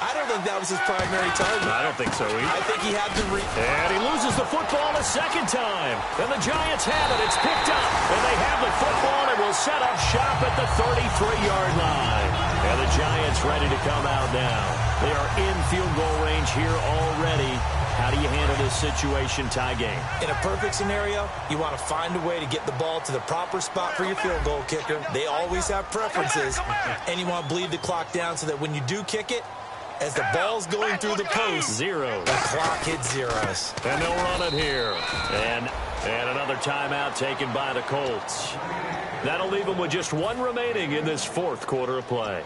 I don't think that was his primary target. I don't think so either. I think he had to And he loses the football a 2nd time. And the Giants have it. It's picked up. And they have the football and will set up shop at the 33-yard line. And the Giants ready to come out now. They are in field goal range here already. How do you handle this situation? Tie game. In a perfect scenario, you want to find a way to get the ball to the proper spot for your field goal kicker. They always have preferences. And you want to bleed the clock down so that when you do kick it, as the ball's going through the post, 0. The clock hits zeros. And they'll run it here. And another timeout taken by the Colts. That'll leave them with just 1 remaining in this 4th quarter of play.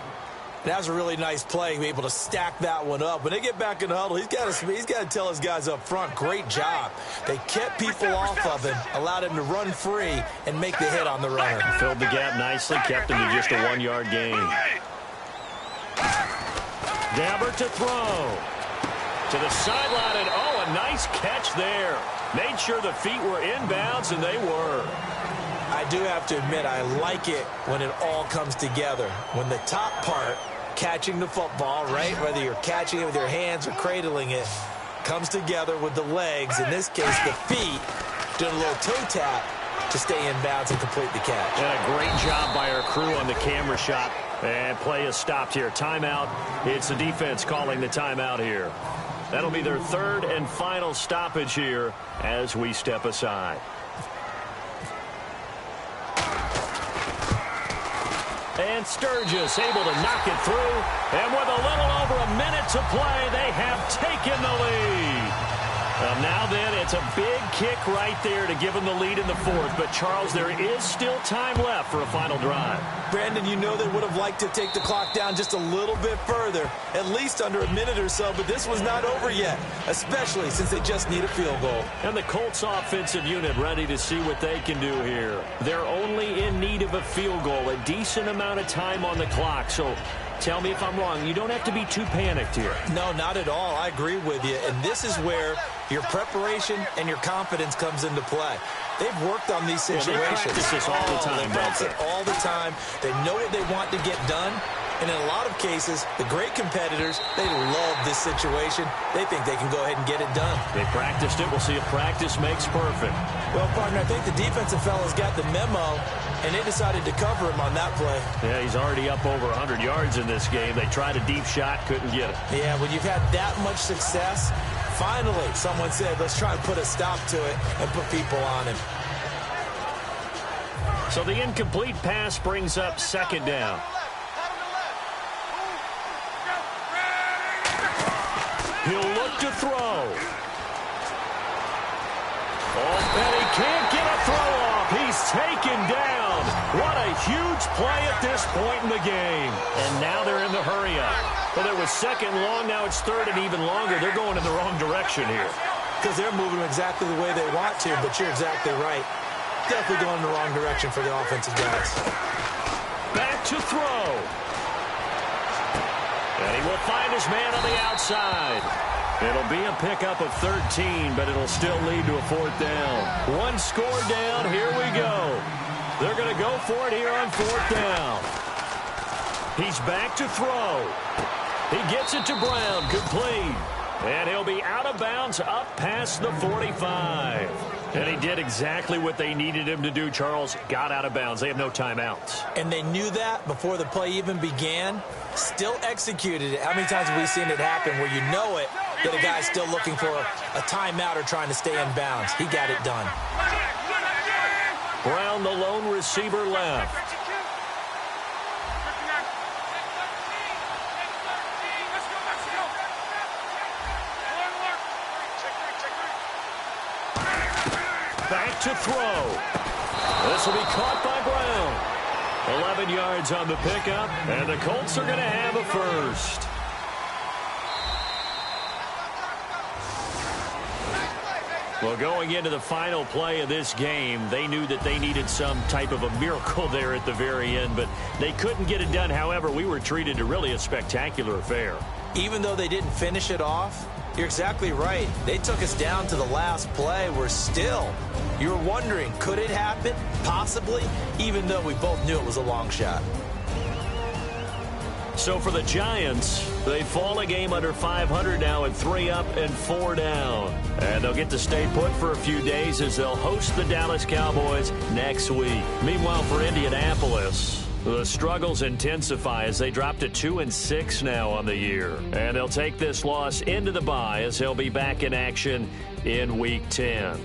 That was a really nice play, able to stack that one up. When they get back in the huddle, he's got to tell his guys up front, great job. They kept people off of him, allowed him to run free, and make the hit on the runner. Filled the gap nicely, kept him to just a 1-yard gain. Gabbert to throw. To the sideline, and a nice catch there. Made sure the feet were inbounds, and they were. I do have to admit, I like it when it all comes together. When the top part, catching the football, right, whether you're catching it with your hands or cradling it, comes together with the legs, in this case the feet, doing a little toe tap to stay in bounds and complete the catch. And a great job by our crew on the camera shot. And play is stopped here. Timeout. It's the defense calling the timeout here. That'll be their third and final stoppage here as we step aside. And Sturgis able to knock it through. And with a little over a minute to play, they have taken the lead. Now then, it's a big kick right there to give them the lead in the fourth. But, Charles, there is still time left for a final drive. Brandon, you know they would have liked to take the clock down just a little bit further, at least under a minute or so, but this was not over yet, especially since they just need a field goal. And the Colts offensive unit ready to see what they can do here. They're only in need of a field goal, a decent amount of time on the clock. So tell me if I'm wrong. You don't have to be too panicked here. No, not at all. I agree with you. And this is where your preparation and your confidence comes into play. They've worked on these situations. They practice this all the time. They practice it all the time. They know what they want to get done. And in a lot of cases, the great competitors, they love this situation. They think they can go ahead and get it done. They practiced it. We'll see if practice makes perfect. Well, partner, I think the defensive fellas got the memo, and they decided to cover him on that play. Yeah, he's already up over 100 yards in this game. They tried a deep shot, couldn't get it. Yeah, when you've had that much success, finally someone said, let's try and put a stop to it and put people on him. So the incomplete pass brings up second down. He'll look to throw. Oh, and he can't get a throw off. He's taken down. What a huge play at this point in the game. And now they're in the hurry-up. Well, there was second long. Now it's third and even longer. They're going in the wrong direction here. Because they're moving exactly the way they want to, but you're exactly right. Definitely going in the wrong direction for the offensive guys. Back to throw. And he will find his man on the outside. It'll be a pickup of 13, but it'll still lead to a fourth down. One score down. Here we go. They're going to go for it here on fourth down. He's back to throw. He gets it to Brown. Complete. And he'll be out of bounds up past the 45. And he did exactly what they needed him to do, Charles. Got out of bounds. They have no timeouts. And they knew that before the play even began. Still executed it. How many times have we seen it happen where you know it, that a guy's still looking for a timeout or trying to stay in bounds? He got it done. Brown, the lone receiver, left. Back to throw. This will be caught by Brown. 11 yards on the pickup, and the Colts are going to have a first. Well, going into the final play of this game, they knew that they needed some type of a miracle there at the very end, but they couldn't get it done. However, we were treated to really a spectacular affair. Even though they didn't finish it off, you're exactly right. They took us down to the last play. We're still, you were wondering, could it happen? Possibly, even though we both knew it was a long shot. So for the Giants, they fall a game under 500 now at 3 up and 4 down. And they'll get to stay put for a few days as they'll host the Dallas Cowboys next week. Meanwhile, for Indianapolis, the struggles intensify as they drop to 2-6 now on the year. And they'll take this loss into the bye as they'll be back in action in Week 10.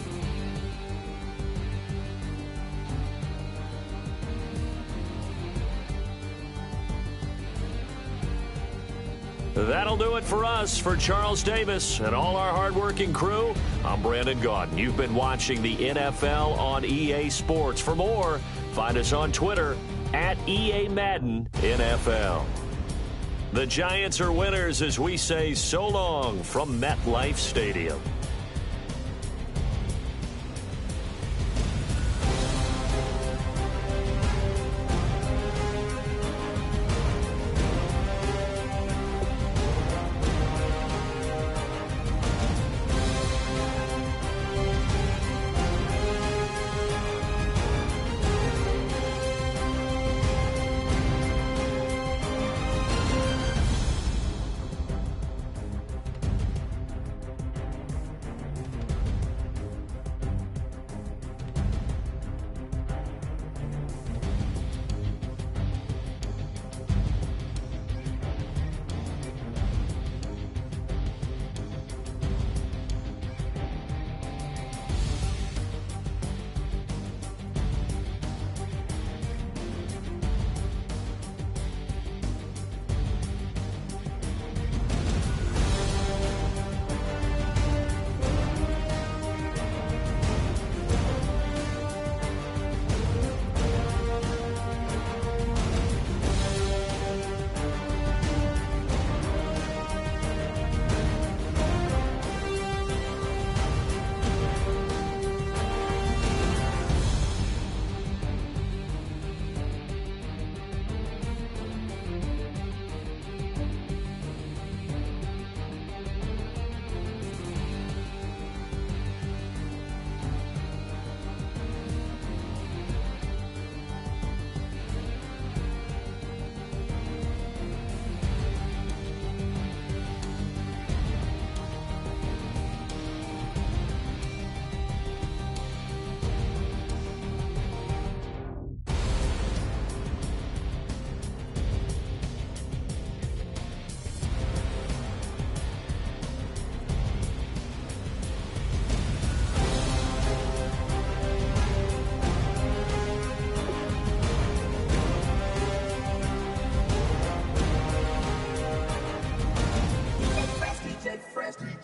That'll do it for us. For Charles Davis and all our hardworking crew, I'm Brandon Gaudin. You've been watching the NFL on EA Sports. For more, find us on Twitter at EA Madden NFL. The Giants are winners as we say so long from MetLife Stadium.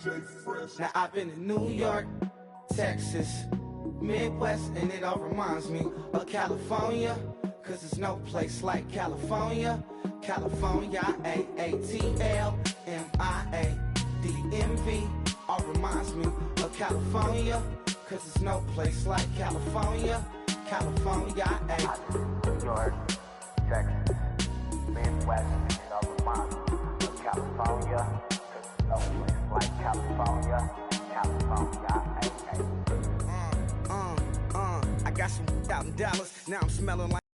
Now I've been to New York, Texas, Midwest, and it all reminds me of California, cause there's no place like California. California, A-A-T-L-M-I-A-D-M-V, all reminds me of California, cause there's no place like California. California, New York, Texas, Midwest, and it all reminds me of California, cause there's no place like California. California, I got some out in Dallas, now I'm smelling like